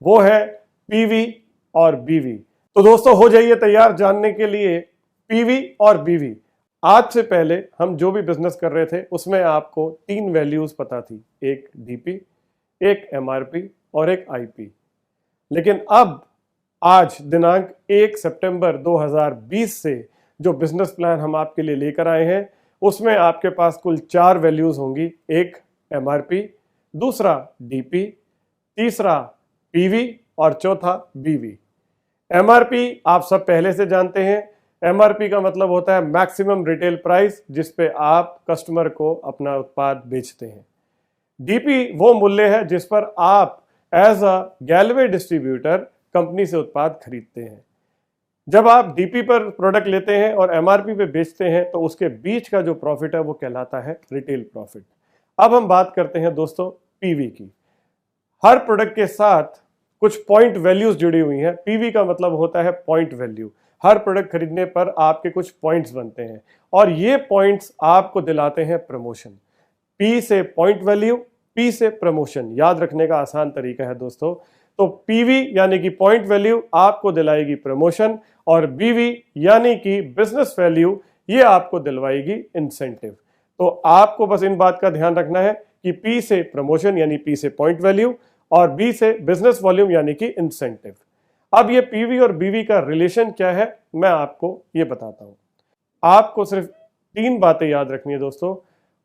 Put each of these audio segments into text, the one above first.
वो है पीवी और बीवी। तो दोस्तों हो जाइए तैयार जानने के लिए पीवी और बीवी। आज से पहले हम जो भी बिजनेस कर रहे थे उसमें आपको 3 वैल्यूज पता थी, एक डीपी, एक एमआरपी और एक आईपी। लेकिन अब आज दिनांक 1 सितंबर 2020 से जो बिजनेस प्लान हम आपके लिए लेकर आए हैं उसमें आपके पास कुल 4 वैल्यूज होंगी। एक एमआरपी, दूसरा डीपी, तीसरा पीवी और चौथा बीवी। एमआरपी आप सब पहले से जानते हैं। एमआरपी का मतलब होता है मैक्सिमम रिटेल प्राइस, जिस पे आप कस्टमर को अपना उत्पाद बेचते हैं। डीपी वो मूल्य है जिस पर आप एज अ गैलवे डिस्ट्रीब्यूटर कंपनी से उत्पाद खरीदते हैं। जब आप डीपी पर प्रोडक्ट लेते हैं और एमआरपी पे बेचते हैं तो उसके बीच का जो प्रॉफिट है वो कहलाता है रिटेल प्रॉफिट। अब हम बात करते हैं दोस्तों पीवी की। हर प्रोडक्ट के साथ कुछ पॉइंट वैल्यूज जुड़ी हुई हैं। पीवी का मतलब होता है पॉइंट वैल्यू। हर प्रोडक्ट खरीदने पर आपके कुछ पॉइंट्स बनते हैं और ये पॉइंट्स आपको दिलाते हैं प्रमोशन। पी से पॉइंट वैल्यू, पी से प्रमोशन, याद रखने का आसान तरीका है दोस्तों। तो पीवी यानी कि पॉइंट वैल्यू आपको दिलाएगी प्रमोशन और बीवी यानी कि बिजनेस वैल्यू ये आपको दिलवाएगी इंसेंटिव। तो आपको बस इन बात का ध्यान रखना है कि पी से प्रमोशन यानी पी से पॉइंट वैल्यू और बी से बिजनेस वॉल्यूम यानी कि इंसेंटिव। अब ये पीवी और बीवी का रिलेशन क्या है मैं आपको ये बताता हूं। आपको सिर्फ 3 बातें याद रखनी है दोस्तों।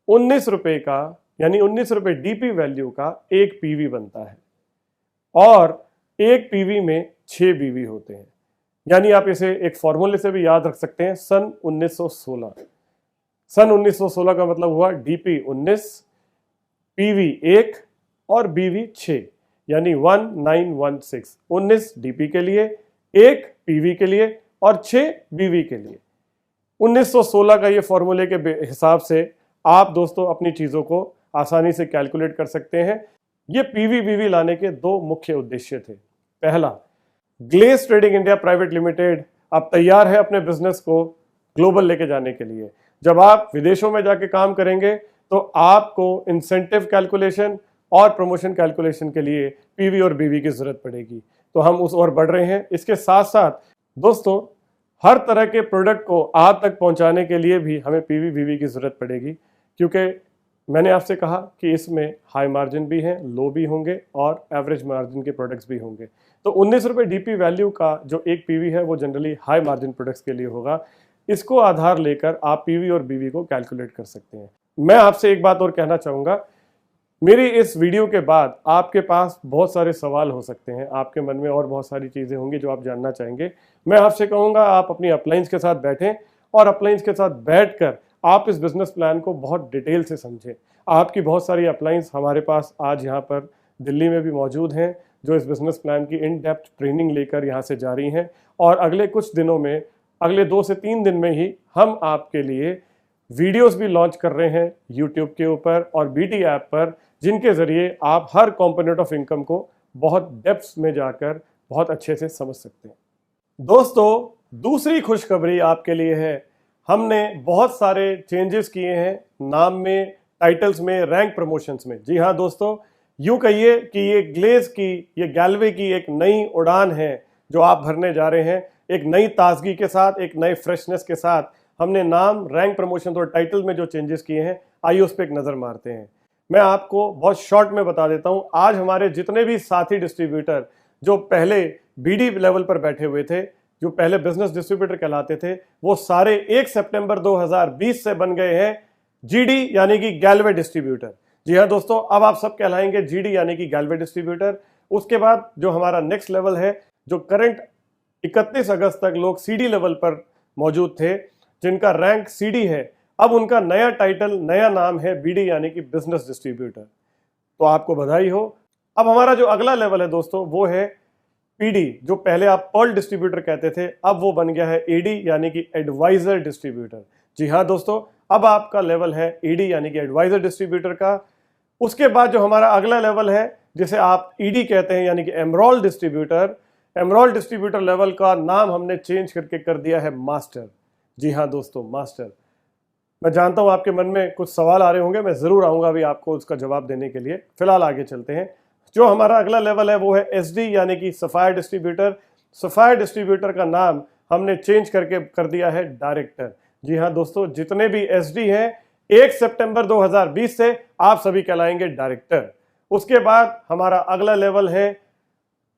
19 रुपए का यानी 19 रुपए डीपी वैल्यू का एक पीवी बनता है और एक पीवी में 6 बीवी होते हैं। यानी आप इसे एक फॉर्मूले से भी याद रख सकते हैं, सन 1916। सन 1916 का मतलब हुआ डीपी 19, पीवी 1 और बीवी 6, यानी 1916। 19 डीपी के लिए, 1 पीवी के लिए और 6 बीवी के लिए। 1916 का ये फॉर्मूले के हिसाब से आप दोस्तों अपनी चीजों को आसानी से कैलकुलेट कर सकते हैं। ये पीवी बीवी लाने के 2 मुख्य उद्देश्य थे। पहला, glaze trading India private limited अब तैयार है अपने बिजनेस को ग्लोबल लेके जाने के लिए। जब आप विदेशों में जाके काम करेंगे तो आपको इंसेंटिव कैलकुलेशन और प्रमोशन कैलकुलेशन के लिए पीवी और बीवी की जरूरत पड़ेगी। तो हम उस ओर बढ़ रहे हैं। इसके साथ साथ दोस्तों हर तरह के प्रोडक्ट को आप तक पहुंचाने के लिए भी हमें पीवी बीवी की जरूरत पड़ेगी, क्योंकि मैंने आपसे कहा कि इसमें हाई मार्जिन भी हैं, लो भी होंगे और एवरेज मार्जिन के प्रोडक्ट्स भी होंगे। तो 19 रुपए डीपी वैल्यू का जो एक पीवी है वो जनरली हाई मार्जिन प्रोडक्ट्स के लिए होगा। इसको आधार लेकर आप पीवी और बीवी को कैलकुलेट कर सकते हैं। मैं आपसे एक बात और कहना चाहूँगा, मेरी इस वीडियो के बाद आपके पास बहुत सारे सवाल हो सकते हैं, आपके मन में और बहुत सारी चीज़ें होंगी जो आप जानना चाहेंगे। मैं आपसे कहूँगा आप अपनी अपलाइंस के साथ बैठें और अपलाइंस के साथ बैठकर आप इस बिजनेस प्लान को बहुत डिटेल से समझें। आपकी बहुत सारी अपलाइंस हमारे पास आज यहाँ पर दिल्ली में भी मौजूद हैं जो इस बिजनेस प्लान की इन डेप्थ ट्रेनिंग लेकर यहाँ से जा रही हैं और अगले कुछ दिनों में, अगले 2 से 3 दिन में ही हम आपके लिए वीडियोस भी लॉन्च कर रहे हैं यूट्यूब के ऊपर और बीटी ऐप पर, जिनके ज़रिए आप हर कंपोनेंट ऑफ इनकम को बहुत डेप्थ में जाकर बहुत अच्छे से समझ सकते हैं। दोस्तों दूसरी खुशखबरी आपके लिए है, हमने बहुत सारे चेंजेस किए हैं नाम में, टाइटल्स में, रैंक प्रमोशंस में। जी हाँ दोस्तों, यूँ कहिए कि ये ग्लेज की, ये गैलवे की एक नई उड़ान है जो आप भरने जा रहे हैं। एक नई ताजगी के साथ, एक नए फ्रेशनेस के साथ हमने नाम, रैंक प्रमोशन और टाइटल में जो चेंजेस किए हैं, आइए उस पर एक नज़र मारते हैं। मैं आपको बहुत शॉर्ट में बता देता हूं। आज हमारे जितने भी साथी डिस्ट्रीब्यूटर जो पहले बीडी लेवल पर बैठे हुए थे, जो पहले बिजनेस डिस्ट्रीब्यूटर कहलाते थे, वो सारे 1 सितंबर 2020 से बन गए हैं जीडी यानी कि गैलवे डिस्ट्रीब्यूटर। जी हाँ दोस्तों, अब आप सब कहलाएंगे जीडी यानी कि गैलवे डिस्ट्रीब्यूटर। उसके बाद जो हमारा नेक्स्ट लेवल है, जो करंट 31 अगस्त तक लोग सीडी लेवल पर मौजूद थे, जिनका रैंक सीडी है, अब उनका नया टाइटल, नया नाम है बीडी यानी कि बिजनेस डिस्ट्रीब्यूटर। तो आपको बधाई हो। अब हमारा जो अगला लेवल है दोस्तों वो है पीडी। जो पहले आप पर्ल डिस्ट्रीब्यूटर कहते थे, अब वो बन गया है एडी यानी कि एडवाइजर डिस्ट्रीब्यूटर। जी हाँ दोस्तों, अब आपका लेवल है एडी यानी कि एडवाइजर डिस्ट्रीब्यूटर का। उसके बाद जो हमारा अगला लेवल है, जिसे आप ईडी कहते हैं यानी कि emerald distributor, emerald distributor level का नाम हमने चेंज करके कर दिया है मास्टर। जी हाँ दोस्तों, मास्टर। मैं जानता हूं आपके मन में कुछ सवाल आ रहे होंगे, मैं जरूर आऊंगा अभी आपको उसका जवाब देने के लिए। फिलहाल आगे चलते हैं। जो हमारा अगला लेवल है वो है एसडी यानी कि सफायर डिस्ट्रीब्यूटर। सफायर डिस्ट्रीब्यूटर का नाम हमने चेंज करके कर दिया है डायरेक्टर। जी हाँ दोस्तों, जितने भी एसडी हैं 1 सितंबर 2020 से आप सभी कहलाएंगे डायरेक्टर। उसके बाद हमारा अगला लेवल है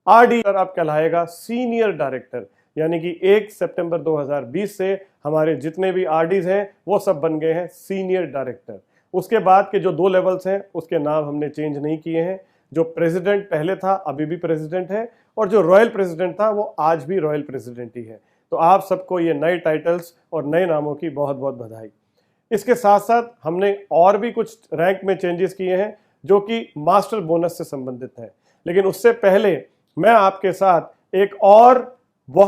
आरडी, आप कहलाएगा सीनियर डायरेक्टर, यानी कि 1 सितंबर 2020 से हमारे जितने भी आरडीज हैं वो सब बन गए हैं सीनियर डायरेक्टर। उसके बाद के जो 2 लेवल्स हैं उसके नाम हमने चेंज नहीं किए हैं। जो प्रेसिडेंट पहले था अभी भी प्रेसिडेंट है, और जो रॉयल प्रेसिडेंट था वो आज भी रॉयल प्रेसिडेंट ही है। तो आप सबको ये नए टाइटल्स और नए नामों की बहुत बहुत बधाई। इसके साथ साथ हमने और भी कुछ रैंक में चेंजेस किए हैं जो कि मास्टर बोनस से संबंधित है। लेकिन उससे पहले मैं आपके साथ एक और